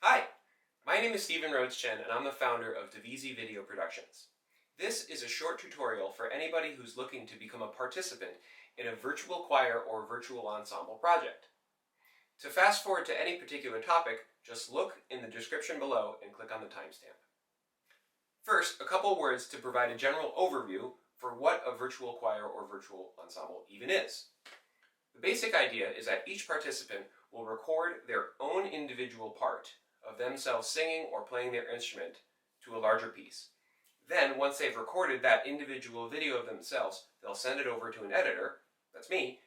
Hi, my name is Stephen Rhodes-Chen and I'm the founder of Divisi Video Productions. This is a short tutorial for anybody who's looking to become a participant in a virtual choir or virtual ensemble project. To fast forward to any particular topic, just look in the description below and click on the timestamp. First, a couple words to provide a general overview for what a virtual choir or virtual ensemble even is. The basic idea is that each participant will record their own individual part of themselves singing or playing their instrument to a larger piece. Then, once they've recorded that individual video of themselves, they'll send it over to an editor, that's me,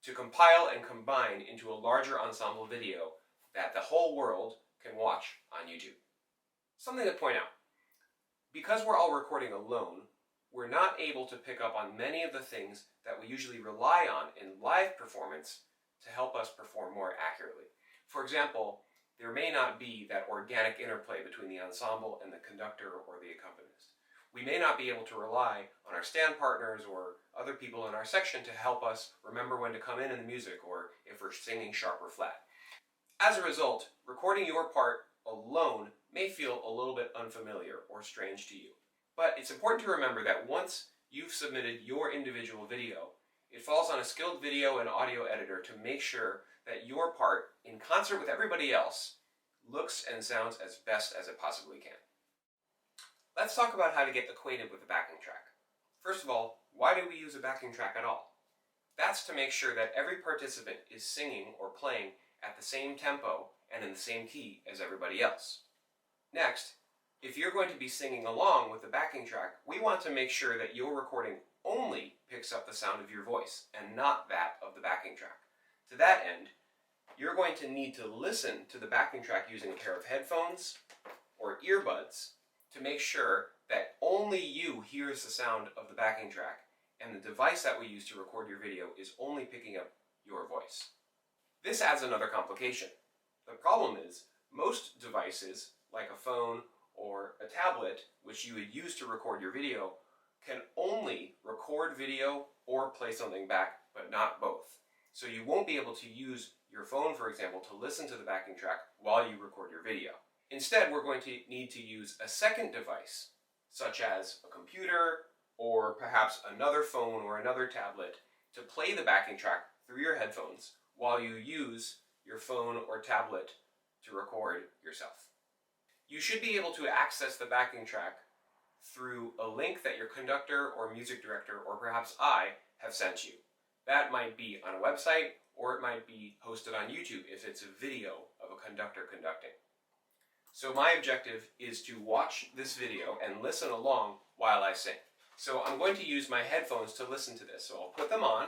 to compile and combine into a larger ensemble video that the whole world can watch on YouTube. Something to point out. Because we're all recording alone, we're not able to pick up on many of the things that we usually rely on in live performance to help us perform more accurately. For example, there may not be that organic interplay between the ensemble and the conductor or the accompanist. We may not be able to rely on our stand partners or other people in our section to help us remember when to come in the music or if we're singing sharp or flat. As a result, recording your part alone may feel a little bit unfamiliar or strange to you. But it's important to remember that once you've submitted your individual video, it falls on a skilled video and audio editor to make sure that your part, in concert with everybody else, looks and sounds as best as it possibly can. Let's talk about how to get acquainted with the backing track. First of all, why do we use a backing track at all? That's to make sure that every participant is singing or playing at the same tempo and in the same key as everybody else. Next, if you're going to be singing along with the backing track, we want to make sure that your recording only picks up the sound of your voice and not that of the backing track. To that end, you're going to need to listen to the backing track using a pair of headphones or earbuds to make sure that only you hears the sound of the backing track and the device that we use to record your video is only picking up your voice. This adds another complication. The problem is most devices, like a phone or a tablet, which you would use to record your video, can only record video or play something back, but not both. So you won't be able to use your phone, for example, to listen to the backing track while you record your video. Instead, we're going to need to use a second device, such as a computer or perhaps another phone or another tablet, to play the backing track through your headphones while you use your phone or tablet to record yourself. You should be able to access the backing track through a link that your conductor or music director, or perhaps I, have sent you. That might be on a website, or it might be hosted on YouTube if it's a video of a conductor conducting. So my objective is to watch this video and listen along while I sing. So I'm going to use my headphones to listen to this. So I'll put them on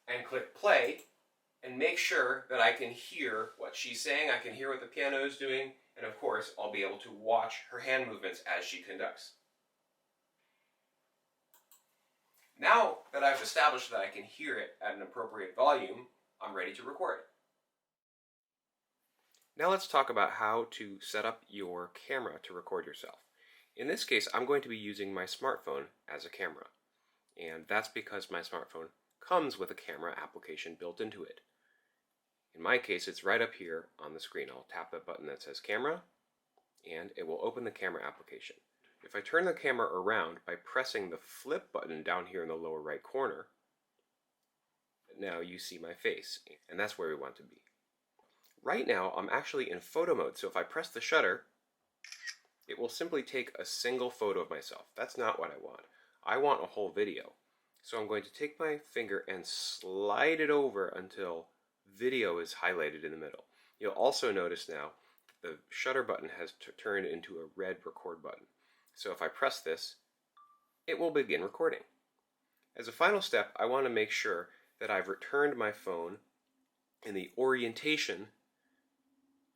and click play and make sure that I can hear what she's saying, I can hear what the piano is doing, and of course I'll be able to watch her hand movements as she conducts. Now that I've established that I can hear it at an appropriate volume, I'm ready to record. Now let's talk about how to set up your camera to record yourself. In this case, I'm going to be using my smartphone as a camera. And that's because my smartphone comes with a camera application built into it. In my case, it's right up here on the screen. I'll tap the button that says camera, and it will open the camera application. If I turn the camera around by pressing the flip button down here in the lower right corner, now you see my face, and that's where we want to be. Right now, I'm actually in photo mode, so if I press the shutter, it will simply take a single photo of myself. That's not what I want. I want a whole video. So I'm going to take my finger and slide it over until video is highlighted in the middle. You'll also notice now that the shutter button has turned into a red record button. So if I press this, it will begin recording. As a final step, I want to make sure that I've returned my phone in the orientation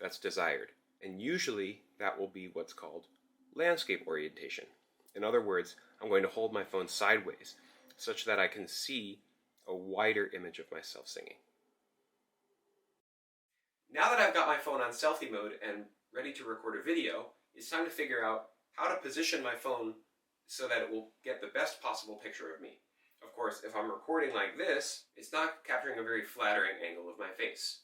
that's desired. And usually that will be what's called landscape orientation. In other words, I'm going to hold my phone sideways such that I can see a wider image of myself singing. Now that I've got my phone on selfie mode and ready to record a video, it's time to figure out how to position my phone so that it will get the best possible picture of me. Of course, if I'm recording like this, it's not capturing a very flattering angle of my face.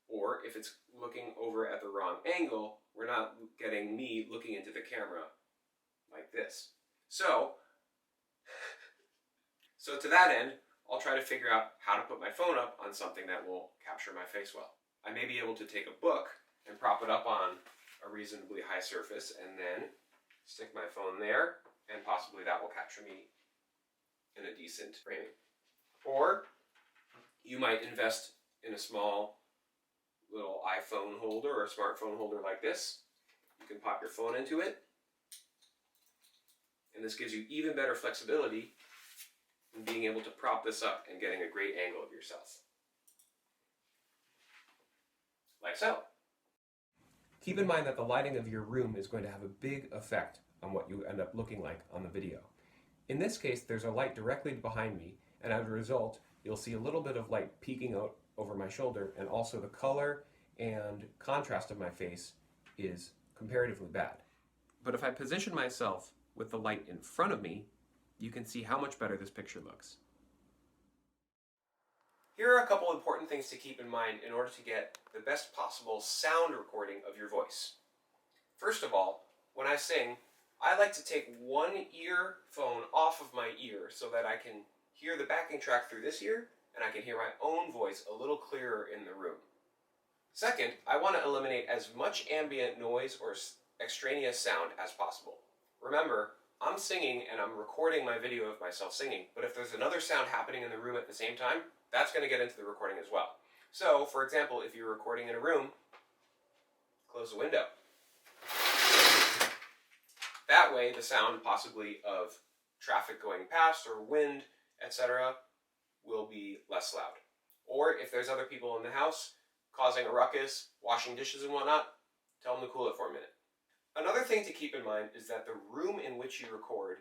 Or if it's looking over at the wrong angle, we're not getting me looking into the camera like this. So to that end, I'll try to figure out how to put my phone up on something that will capture my face well. I may be able to take a book and prop it up on a reasonably high surface and then stick my phone there, and possibly that will capture me in a decent framing. Or you might invest in a small little iPhone holder or a smartphone holder like this. You can pop your phone into it, and this gives you even better flexibility in being able to prop this up and getting a great angle of yourself. Like so. Keep in mind that the lighting of your room is going to have a big effect on what you end up looking like on the video. In this case, there's a light directly behind me, and as a result, you'll see a little bit of light peeking out over my shoulder, and also the color and contrast of my face is comparatively bad. But if I position myself with the light in front of me, you can see how much better this picture looks. Here are a couple important things to keep in mind in order to get the best possible sound recording of your voice. First of all, when I sing, I like to take one earphone off of my ear so that I can hear the backing track through this ear, and I can hear my own voice a little clearer in the room. Second, I want to eliminate as much ambient noise or extraneous sound as possible. Remember, I'm singing and I'm recording my video of myself singing, but if there's another sound happening in the room at the same time, that's going to get into the recording as well. So, for example, if you're recording in a room, close the window. That way, the sound possibly of traffic going past or wind, etc., will be less loud. Or if there's other people in the house causing a ruckus, washing dishes and whatnot, tell them to cool it for a minute. Another thing to keep in mind is that the room in which you record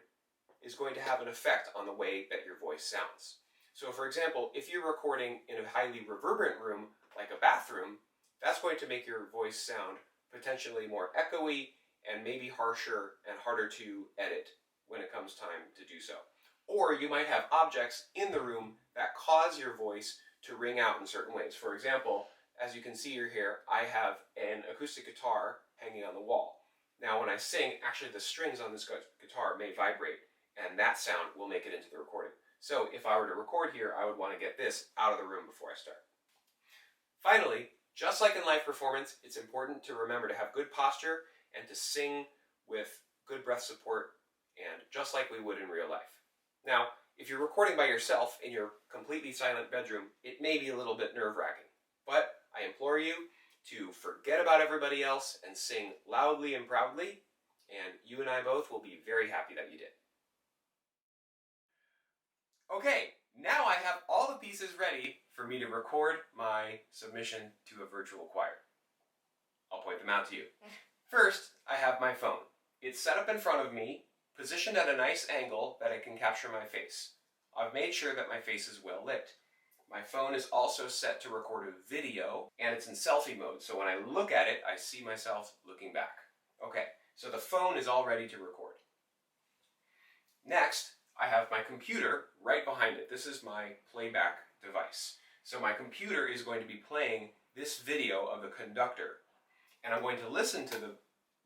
is going to have an effect on the way that your voice sounds. So for example, if you're recording in a highly reverberant room, like a bathroom, that's going to make your voice sound potentially more echoey and maybe harsher and harder to edit when it comes time to do so. Or you might have objects in the room that cause your voice to ring out in certain ways. For example, as you can see here, I have an acoustic guitar hanging on the wall. Now when I sing, actually the strings on this guitar may vibrate, and that sound will make it into the recording. So if I were to record here, I would want to get this out of the room before I start. Finally, just like in live performance, it's important to remember to have good posture and to sing with good breath support, and just like we would in real life. Now, if you're recording by yourself in your completely silent bedroom, it may be a little bit nerve-wracking, but I implore you to forget about everybody else and sing loudly and proudly, and you and I both will be very happy that you did. Okay, now I have all the pieces ready for me to record my submission to a virtual choir. I'll point them out to you. First, I have my phone. It's set up in front of me, positioned at a nice angle that it can capture my face. I've made sure that my face is well lit. My phone is also set to record a video, and it's in selfie mode, so when I look at it, I see myself looking back. Okay, so the phone is all ready to record. Next, I have my computer right behind it. This is my playback device. So my computer is going to be playing this video of the conductor, and I'm going to listen to the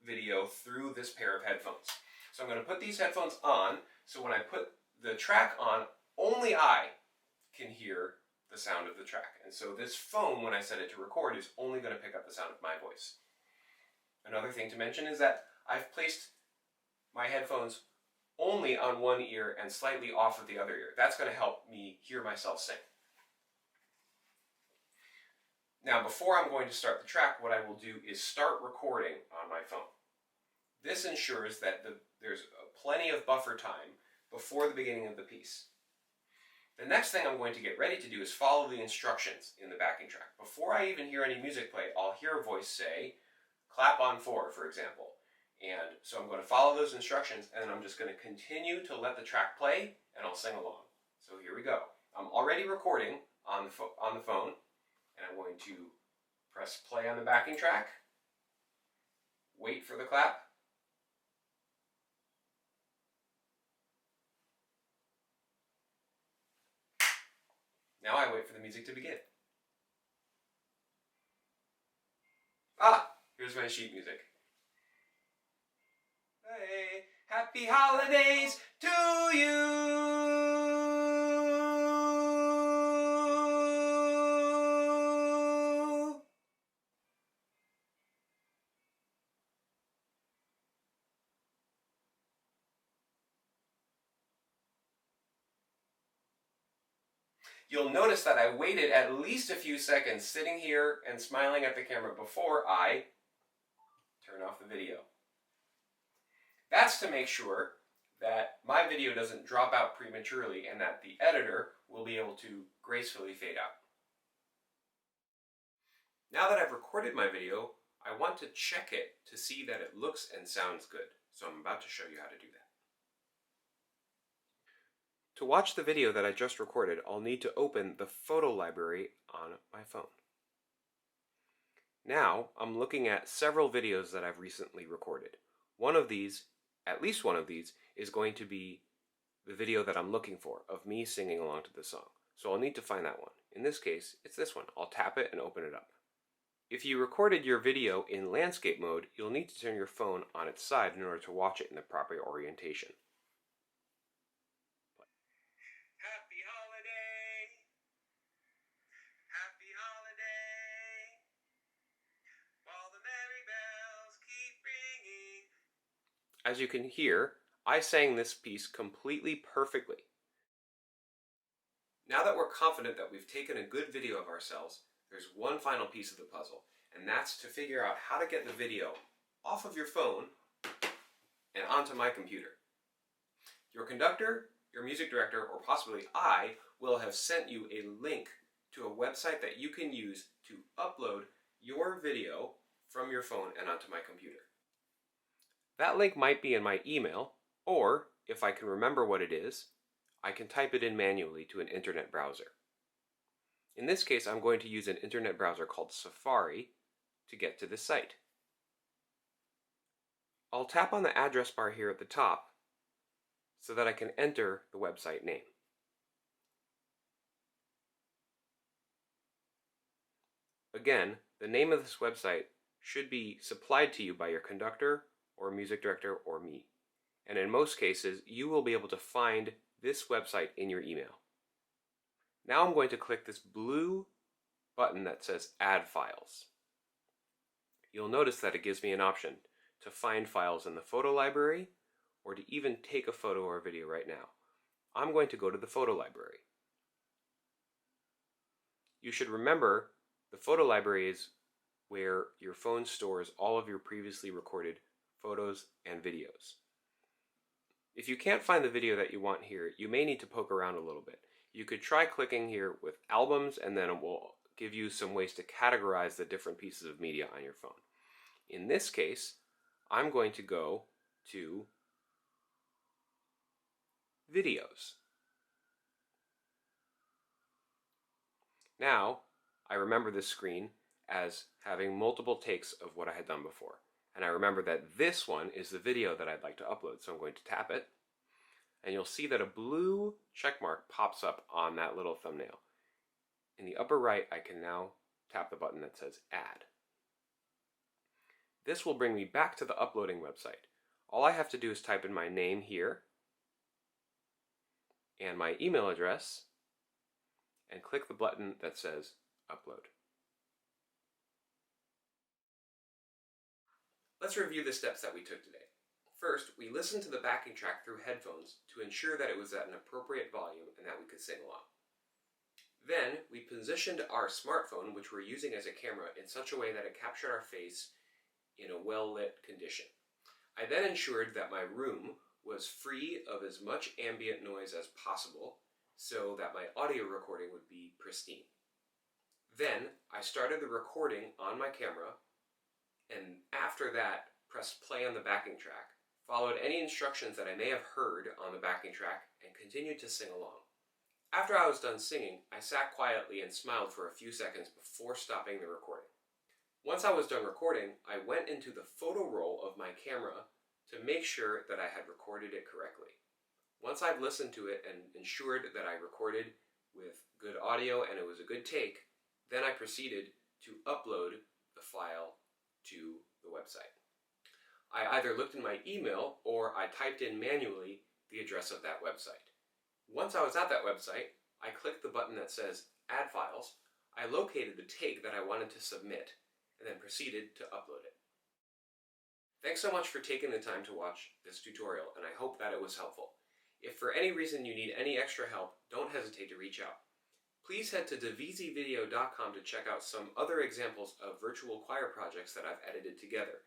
video through this pair of headphones. So I'm going to put these headphones on, so when I put the track on, only I can hear the sound of the track. And so this phone, when I set it to record, is only going to pick up the sound of my voice. Another thing to mention is that I've placed my headphones only on one ear and slightly off of the other ear. That's going to help me hear myself sing. Now, before I'm going to start the track, what I will do is start recording on my phone. This ensures that there's plenty of buffer time before the beginning of the piece. The next thing I'm going to get ready to do is follow the instructions in the backing track. Before I even hear any music play, I'll hear a voice say, clap on 4, for example. And so I'm going to follow those instructions, and then I'm just going to continue to let the track play, and I'll sing along. So here we go. I'm already recording on the phone, and I'm going to press play on the backing track, wait for the clap, now I wait for the music to begin. my sheet music. Hey, happy holidays to you! You'll notice that I waited at least a few seconds sitting here and smiling at the camera before I turn off the video. That's to make sure that my video doesn't drop out prematurely and that the editor will be able to gracefully fade out. Now that I've recorded my video, I want to check it to see that it looks and sounds good. So I'm about to show you how to do that. To watch the video that I just recorded, I'll need to open the photo library on my phone. Now, I'm looking at several videos that I've recently recorded. One of these, at least one of these, is going to be the video that I'm looking for, of me singing along to the song. So I'll need to find that one. In this case, it's this one. I'll tap it and open it up. If you recorded your video in landscape mode, you'll need to turn your phone on its side in order to watch it in the proper orientation. Happy holiday! Happy holiday! While the merry bells keep ringing. As you can hear, I sang this piece completely perfectly. Now that we're confident that we've taken a good video of ourselves, there's one final piece of the puzzle, and that's to figure out how to get the video off of your phone and onto my computer. Your conductor, your music director, or possibly I will have sent you a link to a website that you can use to upload your video from your phone and onto my computer. That link might be in my email, or if I can remember what it is, I can type it in manually to an internet browser. In this case, I'm going to use an internet browser called Safari to get to this site. I'll tap on the address bar here at the top so that I can enter the website name. Again, the name of this website should be supplied to you by your conductor or music director or me. And in most cases, you will be able to find this website in your email. Now I'm going to click this blue button that says Add Files. You'll notice that it gives me an option to find files in the photo library or to even take a photo or a video right now. I'm going to go to the photo library. You should remember the photo library is where your phone stores all of your previously recorded photos and videos. If you can't find the video that you want here, you may need to poke around a little bit. You could try clicking here with albums, and then it will give you some ways to categorize the different pieces of media on your phone. In this case, I'm going to go to videos. Now, I remember this screen as having multiple takes of what I had done before. And I remember that this one is the video that I'd like to upload. So I'm going to tap it, and you'll see that a blue check mark pops up on that little thumbnail. In the upper right, I can now tap the button that says Add. This will bring me back to the uploading website. All I have to do is type in my name here and my email address and click the button that says Upload. Let's review the steps that we took today. First, we listened to the backing track through headphones to ensure that it was at an appropriate volume and that we could sing along. Then, we positioned our smartphone, which we're using as a camera, in such a way that it captured our face in a well-lit condition. I then ensured that my room was free of as much ambient noise as possible so that my audio recording would be pristine. Then, I started the recording on my camera, and after that, pressed play on the backing track, followed any instructions that I may have heard on the backing track, and continued to sing along. After I was done singing, I sat quietly and smiled for a few seconds before stopping the recording. Once I was done recording, I went into the photo roll of my camera to make sure that I had recorded it correctly. Once I've listened to it and ensured that I recorded with good audio and it was a good take, then I proceeded to upload the file to the website. I either looked in my email or I typed in manually the address of that website. Once I was at that website, I clicked the button that says Add Files, I located the take that I wanted to submit, and then proceeded to upload it. Thanks so much for taking the time to watch this tutorial, and I hope that it was helpful. If for any reason you need any extra help, don't hesitate to reach out. Please head to devizivideo.com to check out some other examples of virtual choir projects that I've edited together.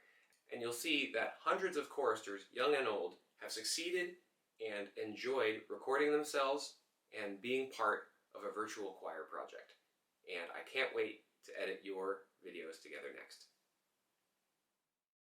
And you'll see that hundreds of choristers, young and old, have succeeded and enjoyed recording themselves and being part of a virtual choir project. And I can't wait to edit your videos together next.